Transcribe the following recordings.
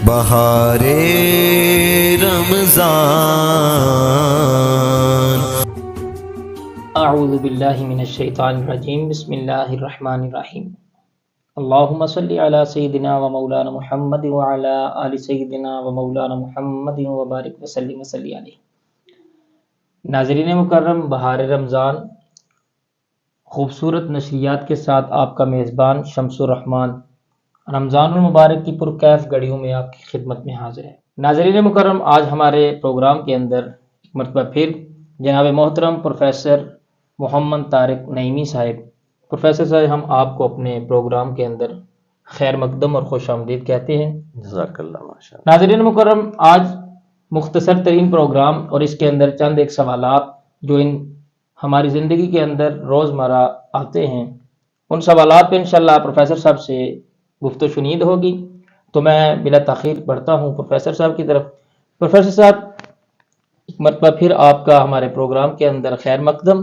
بہار رمضان۔ اعوذ باللہ من الشیطان الرجیم، بسم اللہ الرحمن الرحیم۔ اللہم صلی علی سیدنا و مولانا محمد وعلی آل سیدنا و مولانا محمد وبارک وسلم وصلی علیہ۔ ناظرین مکرم، بہار رمضان خوبصورت نشریات کے ساتھ آپ کا میزبان شمس الرحمان رمضان المبارک کی پرکیف گھڑیوں میں آپ کی خدمت میں حاضر ہے۔ ناظرین مکرم، آج ہمارے پروگرام کے اندر ایک مرتبہ پھر جناب محترم پروفیسر محمد طارق نعیمی صاحب، پروفیسر صاحب ہم آپ کو اپنے پروگرام کے اندر خیر مقدم اور خوش آمدید کہتے ہیں۔ جزاک اللہ ماشاء اللہ۔ ناظرین مکرم، آج مختصر ترین پروگرام اور اس کے اندر چند ایک سوالات جو ہماری زندگی کے اندر روزمرہ آتے ہیں، ان سوالات پہ انشاءاللہ پروفیسر صاحب سے گفت و شنید ہوگی۔ تو میں بلا تاخیر بڑھتا ہوں پروفیسر صاحب کی طرف۔ پروفیسر صاحب، ایک مرتبہ پھر آپ کا ہمارے پروگرام کے اندر خیر مقدم۔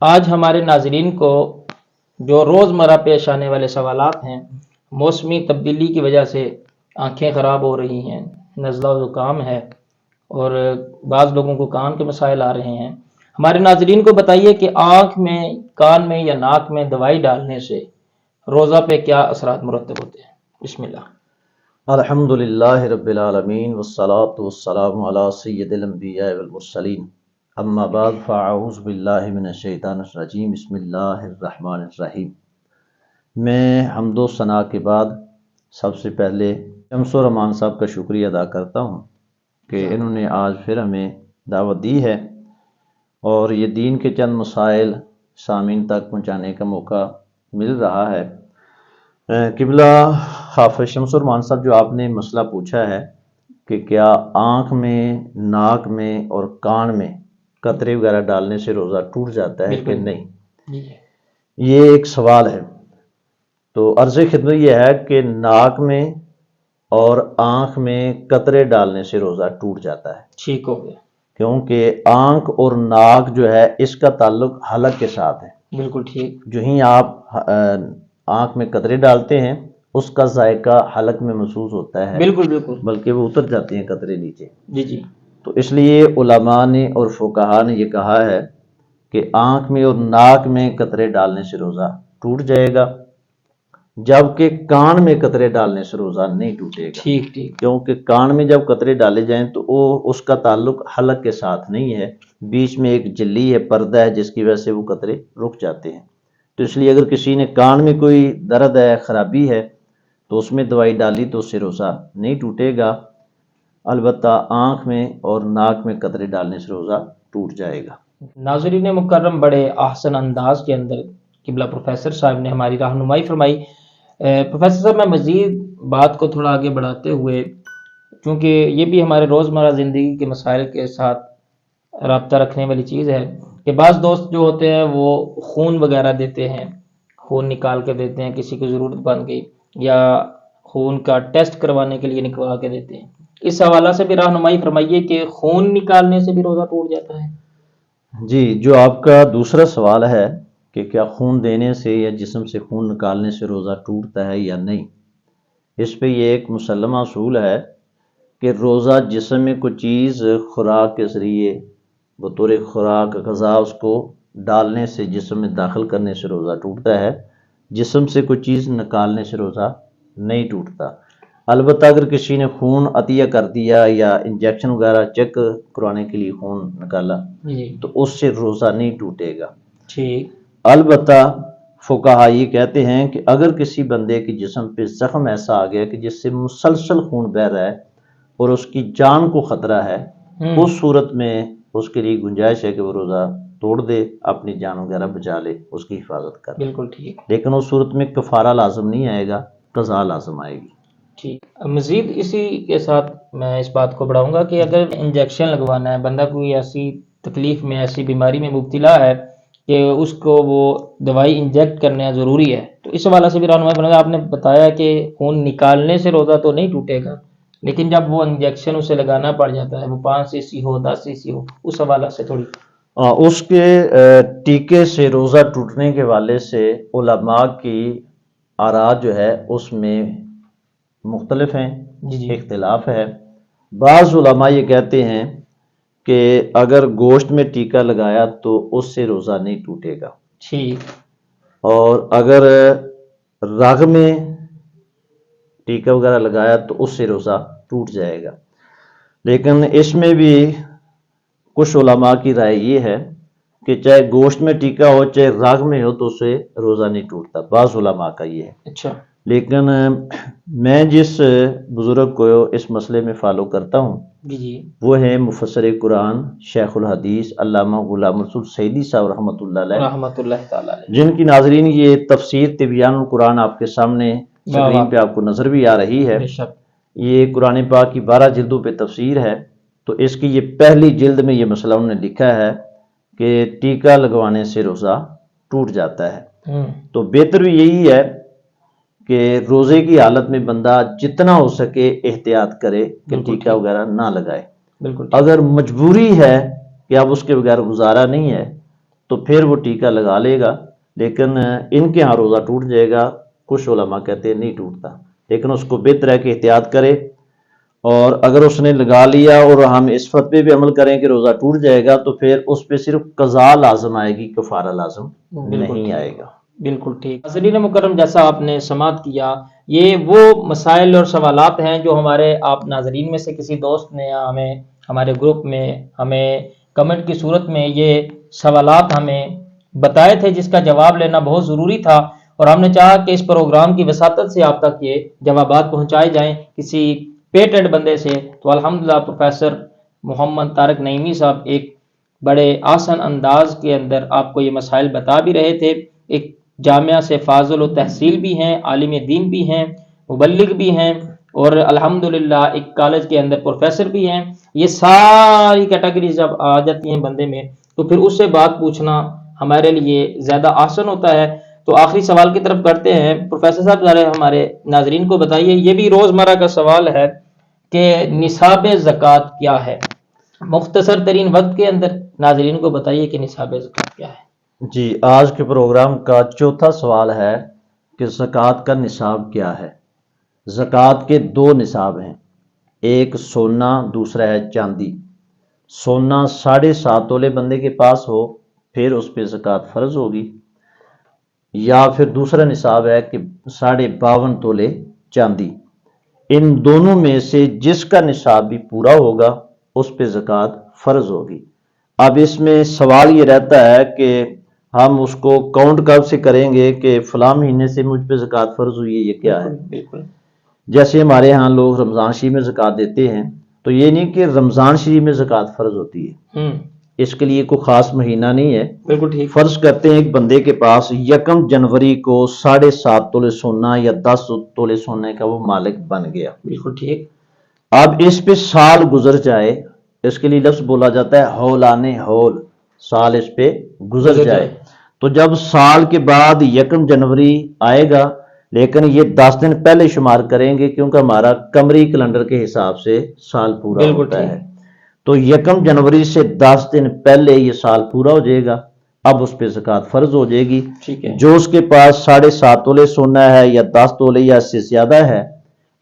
آج ہمارے ناظرین کو جو روزمرہ پیش آنے والے سوالات ہیں، موسمی تبدیلی کی وجہ سے آنکھیں خراب ہو رہی ہیں، نزلہ و زکام ہے، اور بعض لوگوں کو کان کے مسائل آ رہے ہیں، ہمارے ناظرین کو بتائیے کہ آنکھ میں، کان میں یا ناک میں دوائی ڈالنے سے روزہ پہ کیا اثرات مرتب ہوتے ہیں؟ بسم اللہ۔ الحمدللہ رب العالمین والصلاة والسلام علی سید الانبیاء والمرسلین، اما بعد فاعوذ باللہ من الشیطان الرجیم، بسم اللہ الرحمن الرحیم۔ میں حمد و ثنا کے بعد سب سے پہلے شمس الرحمان صاحب کا شکریہ ادا کرتا ہوں کہ انہوں نے آج پھر ہمیں دعوت دی ہے اور یہ دین کے چند مسائل سامعین تک پہنچانے کا موقع مل رہا ہے۔ قبلہ حافظ شمس الرحمان صاحب، جو آپ نے مسئلہ پوچھا ہے کہ کیا آنکھ میں، ناک میں اور کان میں قطرے وغیرہ ڈالنے سے روزہ ٹوٹ جاتا ہے کہ نہیں، یہ ایک سوال ہے۔ تو عرض خدمت یہ ہے کہ ناک میں اور آنکھ میں قطرے ڈالنے سے روزہ ٹوٹ جاتا ہے۔ ٹھیک ہو گیا۔ کیونکہ آنکھ اور ناک جو ہے اس کا تعلق حلق کے ساتھ ہے۔ بالکل ٹھیک۔ جو ہی آپ آنکھ میں قطرے ڈالتے ہیں اس کا ذائقہ حلق میں محسوس ہوتا ہے، بالکل بالکل، بلکہ وہ اتر جاتے ہیں قطرے نیچے۔ جی جی۔ تو اس لیے علماء نے اور فقہاء نے یہ کہا ہے کہ آنکھ میں اور ناک میں قطرے ڈالنے سے روزہ ٹوٹ جائے گا، جبکہ کان میں قطرے ڈالنے سے روزہ نہیں ٹوٹے گا۔ ٹھیک ٹھیک۔ کیونکہ کان میں جب قطرے ڈالے جائیں تو وہ اس کا تعلق حلق کے ساتھ نہیں ہے، بیچ میں ایک جلی ہے، پردہ ہے، جس کی وجہ سے وہ قطرے رک جاتے ہیں۔ تو اس لیے اگر کسی نے کان میں کوئی درد ہے، خرابی ہے، تو اس میں دوائی ڈالی تو اس سے روزہ نہیں ٹوٹے گا، البتہ آنکھ میں اور ناک میں قطرے ڈالنے سے روزہ ٹوٹ جائے گا۔ ناظرین مکرم، بڑے احسن انداز کے اندر قبلہ پروفیسر صاحب نے ہماری رہنمائی فرمائی۔ پروفیسر صاحب، میں مزید بات کو تھوڑا آگے بڑھاتے ہوئے، چونکہ یہ بھی ہمارے روزمرہ زندگی کے مسائل کے ساتھ رابطہ رکھنے والی چیز ہے کہ بعض دوست جو ہوتے ہیں وہ خون وغیرہ دیتے ہیں، خون نکال کے دیتے ہیں، کسی کی ضرورت بن گئی، یا خون کا ٹیسٹ کروانے کے لیے نکلوا کے دیتے ہیں۔ اس حوالہ سے بھی رہنمائی فرمائیے کہ خون نکالنے سے بھی روزہ ٹوٹ جاتا ہے؟ جی، جو آپ کا دوسرا سوال ہے کہ کیا خون دینے سے یا جسم سے خون نکالنے سے روزہ ٹوٹتا ہے یا نہیں، اس پہ یہ ایک مسلمہ اصول ہے کہ روزہ جسم میں کوئی چیز خوراک کے ذریعے بطور خوراک غذا اس کو ڈالنے سے، جسم میں داخل کرنے سے روزہ ٹوٹتا ہے، جسم سے کوئی چیز نکالنے سے روزہ نہیں ٹوٹتا۔ البتہ اگر کسی نے خون عطیہ کر دیا یا انجیکشن وغیرہ چیک کروانے کے لیے خون نکالا تو اس سے روزہ نہیں ٹوٹے گا۔ ٹھیک۔ البتہ فقہاء یہ کہتے ہیں کہ اگر کسی بندے کے جسم پہ زخم ایسا آ گیا کہ جس سے مسلسل خون بہہ رہا ہے اور اس کی جان کو خطرہ ہے، اس صورت میں اس کے لیے گنجائش ہے کہ وہ روزہ توڑ دے، اپنی جان وغیرہ بچا لے، اس کی حفاظت کرے۔ بالکل ٹھیک۔ لیکن اس صورت میں کفارہ لازم نہیں آئے گا، قضا لازم آئے گی۔ ٹھیک۔ مزید اسی کے ساتھ میں اس بات کو بڑھاؤں گا کہ اگر انجیکشن لگوانا ہے، بندہ کوئی ایسی تکلیف میں، ایسی بیماری میں مبتلا ہے کہ اس کو وہ دوائی انجیکٹ کرنا ضروری ہے، تو اس حوالہ سے بھی رہنمائی فرمائیں۔ آپ نے بتایا کہ خون نکالنے سے روزہ تو نہیں ٹوٹے گا، لیکن جب وہ انجیکشن اسے لگانا پڑ جاتا ہے، وہ 5 cc ہو، 10 cc ہو، اس حوالہ سے تھوڑی اس کے ٹیکے سے روزہ ٹوٹنے کے حوالے سے علماء کی آراء جو ہے اس میں مختلف ہیں۔ جی جی اختلاف ہے۔ بعض علماء یہ کہتے ہیں کہ اگر گوشت میں ٹیکا لگایا تو اس سے روزہ نہیں ٹوٹے گا، ٹھیک، اور اگر رگ میں ٹیکا وغیرہ لگایا تو اس سے روزہ ٹوٹ جائے گا۔ لیکن اس میں بھی کچھ علماء کی رائے یہ ہے کہ چاہے گوشت میں ٹیکا ہو چاہے رگ میں ہو تو اس سے روزہ نہیں ٹوٹتا، بعض علماء کا یہ ہے۔ اچھا، لیکن میں جس بزرگ کو اس مسئلے میں فالو کرتا ہوں جی جی وہ ہے مفسر قرآن شیخ الحدیث علامہ غلام رسول سعیدی صاحب رحمۃ اللہ علیہ، رحمۃ اللہ تعالی علیہ۔ جن کی ناظرین یہ تفسیر تبیان القرآن آپ کے سامنے واہ سکرین واہ، پہ آپ کو نظر بھی آ رہی ہے۔ بے شک، یہ قرآن پاک کی 12 جلدوں پہ تفسیر ہے، تو اس کی یہ پہلی جلد میں یہ مسئلہ انہوں نے لکھا ہے کہ ٹیکا لگوانے سے روزہ ٹوٹ جاتا ہے۔ تو بہتر بھی یہی ہے کہ روزے کی حالت میں بندہ جتنا ہو سکے احتیاط کرے کہ بالکل ٹیکا ٹھیک، وغیرہ نہ لگائے۔ بالکل ٹھیک، اگر مجبوری ہے کہ اب اس کے بغیر گزارا نہیں ہے تو پھر وہ ٹیکا لگا لے گا، لیکن ان کے ہاں روزہ ٹوٹ جائے گا۔ کچھ علماء کہتے ہیں نہیں ٹوٹتا، لیکن اس کو بہتر ہے کہ احتیاط کرے، اور اگر اس نے لگا لیا اور ہم اس فتوے پہ عمل کریں کہ روزہ ٹوٹ جائے گا تو پھر اس پہ صرف قضا لازم آئے گی، کفارہ لازم بالکل نہیں ٹھیک، آئے گا۔ بالکل ٹھیک۔ ناظرین مکرم، جیسا آپ نے سماعت کیا، یہ وہ مسائل اور سوالات ہیں جو ہمارے آپ ناظرین میں سے کسی دوست نے ہمیں ہمارے گروپ میں ہمیں کمنٹ کی صورت میں یہ سوالات ہمیں بتائے تھے، جس کا جواب لینا بہت ضروری تھا، اور ہم نے چاہا کہ اس پروگرام کی وساطت سے آپ تک یہ جوابات پہنچائے جائیں کسی پیٹنٹ بندے سے۔ تو الحمدللہ پروفیسر محمد طارق نعیمی صاحب ایک بڑے آسان انداز کے اندر آپ کو یہ مسائل بتا بھی رہے تھے۔ ایک جامعہ سے فاضل و تحصیل بھی ہیں، عالم دین بھی ہیں، مبلغ بھی ہیں، اور الحمدللہ ایک کالج کے اندر پروفیسر بھی ہیں۔ یہ ساری کیٹیگریز جب آ جاتی ہیں بندے میں تو پھر اس سے بات پوچھنا ہمارے لیے زیادہ آسان ہوتا ہے۔ تو آخری سوال کی طرف کرتے ہیں پروفیسر صاحب، ذرا ہمارے ناظرین کو بتائیے، یہ بھی روزمرہ کا سوال ہے کہ نصاب زکوٰۃ کیا ہے؟ مختصر ترین وقت کے اندر ناظرین کو بتائیے کہ نصاب زکوٰۃ کیا ہے۔ جی، آج کے پروگرام کا چوتھا سوال ہے کہ زکوٰۃ کا نصاب کیا ہے؟ زکوٰۃ کے دو نصاب ہیں، ایک سونا، دوسرا ہے چاندی۔ سونا 7.5 تولے بندے کے پاس ہو پھر اس پہ زکوٰۃ فرض ہوگی، یا پھر دوسرا نصاب ہے کہ 52.5 تولے چاندی۔ ان دونوں میں سے جس کا نصاب بھی پورا ہوگا اس پہ زکوٰۃ فرض ہوگی۔ اب اس میں سوال یہ رہتا ہے کہ ہم اس کو کاؤنٹ کب سے کریں گے کہ فلاں مہینے سے مجھ پہ زکوٰۃ فرض ہوئی ہے، یہ کیا ہے؟ بالکل، جیسے ہمارے ہاں لوگ رمضان شریف میں زکوٰۃ دیتے ہیں، تو یہ نہیں کہ رمضان شریف میں زکوٰۃ فرض ہوتی ہے، اس کے لیے کوئی خاص مہینہ نہیں ہے۔ بالکل ٹھیک، فرض کرتے ہیں ایک بندے کے پاس 1 جنوری کو 7.5 تولے سونا یا 10 تولے سونے کا وہ مالک بن گیا۔ بالکل ٹھیک، اب اس پہ سال گزر جائے، اس کے لیے لفظ بولا جاتا ہے ہولانِ ہول، سال اس پہ گزر جائے، تو جب سال کے بعد 1 جنوری آئے گا، لیکن یہ 10 دن پہلے شمار کریں گے کیونکہ ہمارا قمری کیلنڈر کے حساب سے سال پورا بالکل ہوتا ٹھیک ہے، تو 1 جنوری سے 10 دن پہلے یہ سال پورا ہو جائے گا، اب اس پہ زکوٰۃ فرض ہو جائے گی۔ ٹھیک ہے، جو اس کے پاس 7.5 تولے سونا ہے یا 10 تولے یا اس سے زیادہ ہے،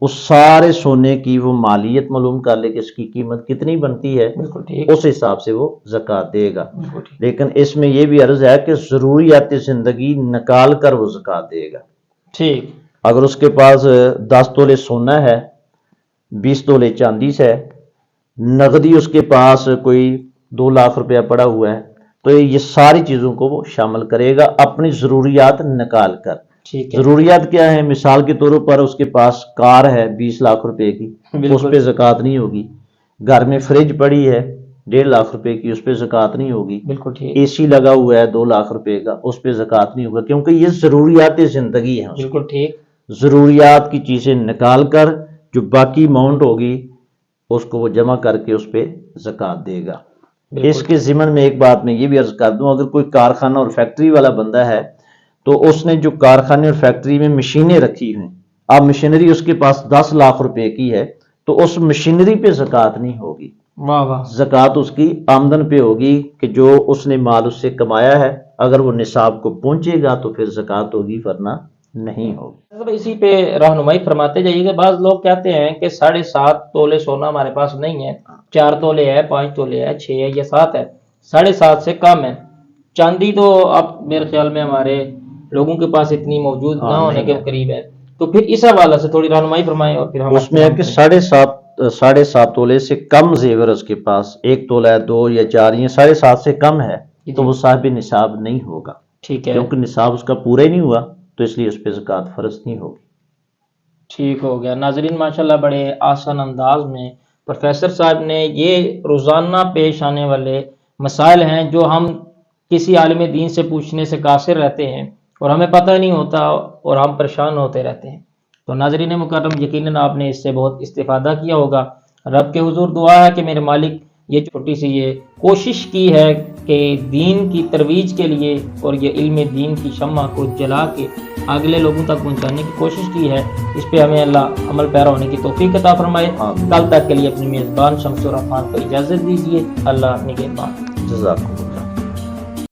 اس سارے سونے کی وہ مالیت معلوم کر لے کہ اس کی قیمت کتنی بنتی ہے، بالکل ٹھیک، اس حساب سے وہ زکوٰۃ دے گا۔ بالکل ٹھیک، لیکن اس میں یہ بھی عرض ہے کہ ضروریات زندگی نکال کر وہ زکوٰۃ دے گا۔ ٹھیک، اگر اس کے پاس 10 تولے سونا ہے، 20 تولے چاندی ہے، نقدی اس کے پاس کوئی 2 لاکھ روپیہ پڑا ہوا ہے، تو یہ ساری چیزوں کو وہ شامل کرے گا اپنی ضروریات نکال کر۔ ٹھیک ہے، ضروریات کیا ہے؟ مثال کے طور پر اس کے پاس کار ہے 20 لاکھ روپے کی، بالکل، اس پہ زکوٰۃ نہیں ہوگی۔ گھر میں فریج پڑی ہے 1.5 لاکھ روپے کی، اس پہ زکوٰۃ نہیں ہوگی۔ بالکل ٹھیک، اے سی لگا ہوا ہے 2 لاکھ روپے کا، اس پہ زکوٰۃ نہیں ہوگا، کیونکہ یہ ضروریات زندگی ہیں۔ بالکل ٹھیک، ضروریات کی چیزیں نکال کر جو باقی اماؤنٹ ہوگی اس کو وہ جمع کر کے اس پہ زکوٰۃ دے گا۔ اس کے ضمن میں ایک بات میں یہ بھی عرض کر دوں، اگر کوئی کارخانہ اور فیکٹری والا بندہ ہے تو اس نے جو کارخانے اور فیکٹری میں مشینیں رکھی ہیں، اب مشینری اس کے پاس 10 لاکھ روپے کی ہے تو اس مشینری پہ زکوٰۃ نہیں ہوگی، واہ واہ، زکوٰۃ اس کی آمدن پہ ہوگی کہ جو اس نے مال اس سے کمایا ہے، اگر وہ نصاب کو پہنچے گا تو پھر زکوٰۃ ہوگی، ورنہ نہیں ہوگی۔ سر اسی پہ رہنمائی فرماتے جائیے کہ بعض لوگ کہتے ہیں کہ 7.5 تولے سونا ہمارے پاس نہیں ہے، 4 تولے ہے، 5 تولے ہے، 6 ہے یا 7 ہے، 7.5 سے کم ہے۔ چاندی تو اب میرے خیال میں ہمارے لوگوں کے پاس اتنی موجود نہ ہونے نہیں کے ہے۔ قریب ہے، تو پھر اس حوالے سے تھوڑی رہنمائی فرمائیں اور پھر ہم اس میں ہے کہ اختتام کریں۔ 7.5 تولے سے کم زیور اس کے پاس، 1 تولہ ہے، 2 یا 4، یہ 7.5 سے کم ہے جی تو وہ صاحب نصاب نہیں ہوگا، ٹھیک ہے، کیونکہ نصاب اس کا پورا ہی نہیں ہوا، تو اس لیے اس پہ زکوٰۃ فرض نہیں ہوگی۔ ٹھیک ہو گیا۔ ناظرین ماشاءاللہ بڑے آسان انداز میں پروفیسر صاحب نے یہ روزانہ پیش آنے والے مسائل ہیں جو ہم کسی عالم دین سے پوچھنے سے قاصر رہتے ہیں اور ہمیں پتہ نہیں ہوتا اور ہم پریشان ہوتے رہتے ہیں۔ تو ناظرین مکرم یقیناً آپ نے اس سے بہت استفادہ کیا ہوگا۔ رب کے حضور دعا ہے کہ میرے مالک یہ چھوٹی سی یہ کوشش کی ہے کہ دین کی ترویج کے لیے اور یہ علم دین کی شمع کو جلا کے اگلے لوگوں تک پہنچانے کی کوشش کی ہے، اس پہ ہمیں اللہ عمل پیرا ہونے کی توفیق عطا فرمائے۔ آمین۔ کل تک کے لیے اپنی میزبان شمس الرحمان کو اجازت دیجیے۔ اللہ نگہبان۔ جزاکم اللہ۔